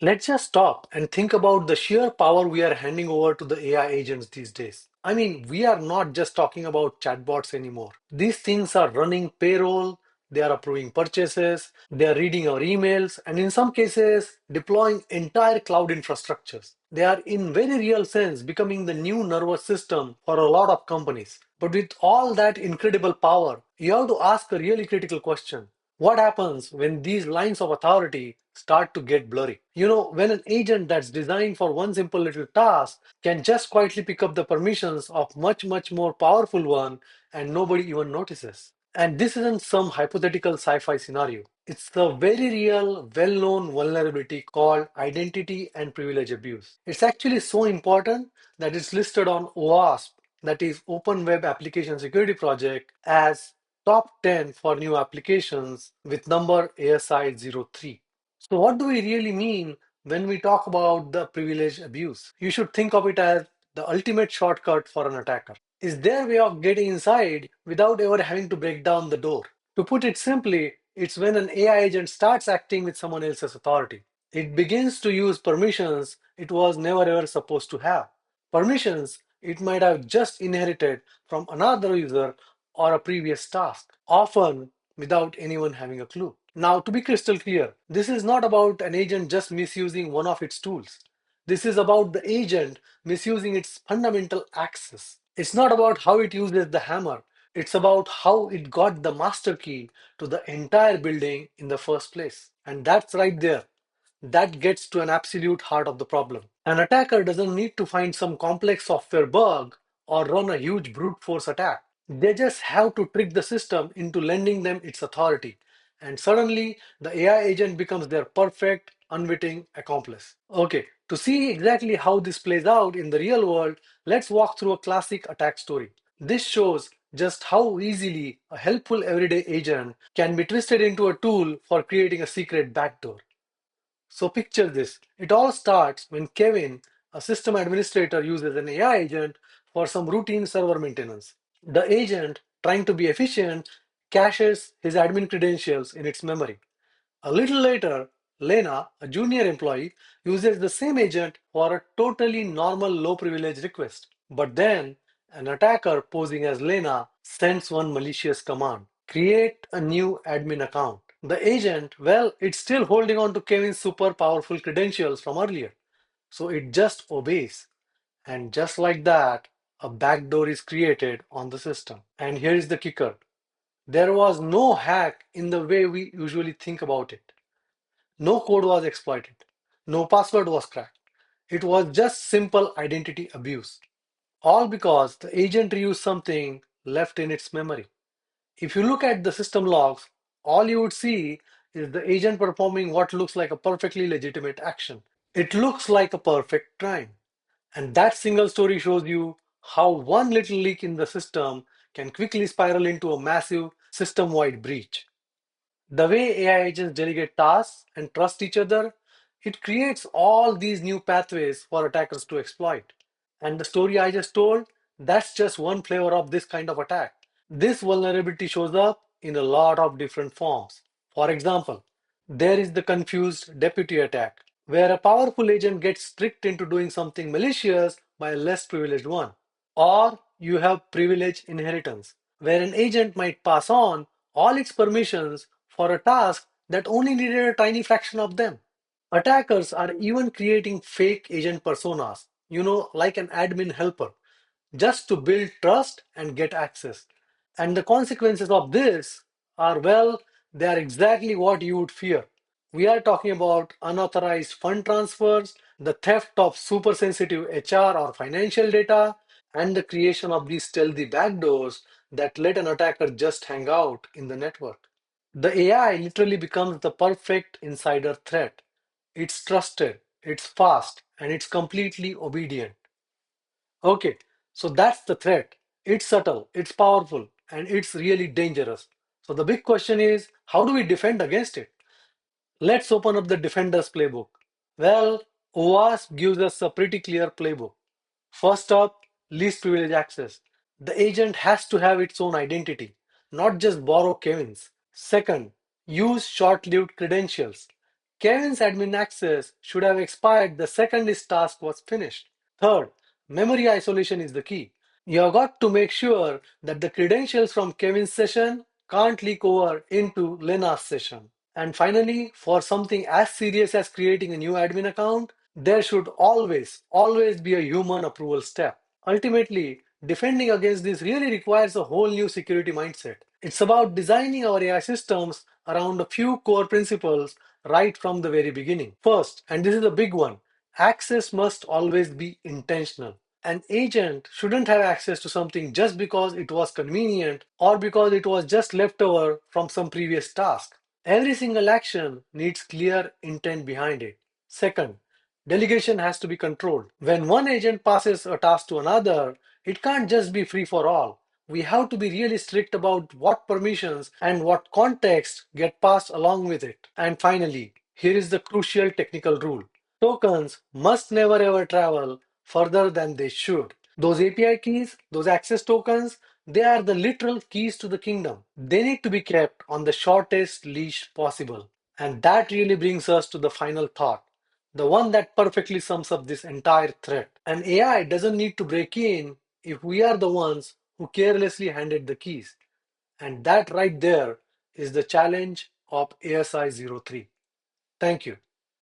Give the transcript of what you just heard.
Let's just stop and think about the sheer power we are handing over to the AI agents these days. I mean, we are not just talking about chatbots anymore. These things are running payroll, they are approving purchases, they are reading our emails, and in some cases, deploying entire cloud infrastructures. They are, in very real sense, becoming the new nervous system for a lot of companies. But with all that incredible power, you have to ask a really critical question. What happens when these lines of authority start to get blurry? When an agent that's designed for one simple little task can just quietly pick up the permissions of much more powerful one and nobody even notices. And this isn't some hypothetical sci-fi scenario. It's the very real, well-known vulnerability called identity and privilege abuse. It's actually so important that it's listed on OWASP, that is Open Web Application Security Project, as top 10 for new applications with number ASI-03. So what do we really mean when we talk about the privilege abuse? You should think of it as the ultimate shortcut for an attacker. Is their way of getting inside without ever having to break down the door. To put it simply, it's when an AI agent starts acting with someone else's authority. It begins to use permissions it was never ever supposed to have. Permissions it might have just inherited from another user or a previous task, often without anyone having a clue. Now, to be crystal clear, this is not about an agent just misusing one of its tools. This is about the agent misusing its fundamental access. It's not about how it uses the hammer, it's about how it got the master key to the entire building in the first place. And that's right there. That gets to an absolute heart of the problem. An attacker doesn't need to find some complex software bug or run a huge brute force attack. They just have to trick the system into lending them its authority. And suddenly, the AI agent becomes their perfect, unwitting accomplice. Okay, to see exactly how this plays out in the real world, let's walk through a classic attack story. This shows just how easily a helpful everyday agent can be twisted into a tool for creating a secret backdoor. So picture this. It all starts when Kevin, a system administrator, uses an AI agent for some routine server maintenance. The agent, trying to be efficient, caches his admin credentials in its memory. A little later, Lena, a junior employee, uses the same agent for a totally normal low privilege request. But then, an attacker posing as Lena sends one malicious command: create a new admin account. The agent, well, it's still holding on to Kevin's super powerful credentials from earlier. So it just obeys. And just like that, a backdoor is created on the system. And here is the kicker: there was no hack in the way we usually think about it. No code was exploited. No password was cracked. It was just simple identity abuse. All because the agent reused something left in its memory. If you look at the system logs, all you would see is the agent performing what looks like a perfectly legitimate action. It looks like a perfect crime. And that single story shows you how one little leak in the system can quickly spiral into a massive system wide breach. The way AI agents delegate tasks and trust each other, it creates all these new pathways for attackers to exploit. And the story I just told, that's just one flavor of this kind of attack. This vulnerability shows up in a lot of different forms. For example, there is the confused deputy attack, where a powerful agent gets tricked into doing something malicious by a less privileged one. Or you have privilege inheritance, where an agent might pass on all its permissions for a task that only needed a tiny fraction of them. Attackers are even creating fake agent personas, like an admin helper, just to build trust and get access. And the consequences of this are, well, they are exactly what you would fear. We are talking about unauthorized fund transfers, the theft of super sensitive HR or financial data, and the creation of these stealthy backdoors that let an attacker just hang out in the network. The AI literally becomes the perfect insider threat. It's trusted, it's fast, and it's completely obedient. Okay, so that's the threat. It's subtle, it's powerful, and it's really dangerous. So the big question is, how do we defend against it? Let's open up the Defender's playbook. Well, OWASP gives us a pretty clear playbook. First up, least privilege access. The agent has to have its own identity, not just borrow Kevin's. Second, use short lived credentials. Kevin's admin access should have expired the second his task was finished. Third, memory isolation is the key. You have got to make sure that the credentials from Kevin's session can't leak over into Lena's session. And finally, for something as serious as creating a new admin account, there should always be a human approval step. Ultimately, defending against this really requires a whole new security mindset. It's about designing our AI systems around a few core principles right from the very beginning. First, and this is a big one, access must always be intentional. An agent shouldn't have access to something just because it was convenient or because it was just left over from some previous task. Every single action needs clear intent behind it. Second, delegation has to be controlled. When one agent passes a task to another, it can't just be free for all. We have to be really strict about what permissions and what context get passed along with it. And finally, here is the crucial technical rule. Tokens must never ever travel further than they should. Those API keys, those access tokens, they are the literal keys to the kingdom. They need to be kept on the shortest leash possible. And that really brings us to the final thought, the one that perfectly sums up this entire threat. An AI doesn't need to break in if we are the ones who carelessly handed the keys. And that right there is the challenge of ASI-03. Thank you.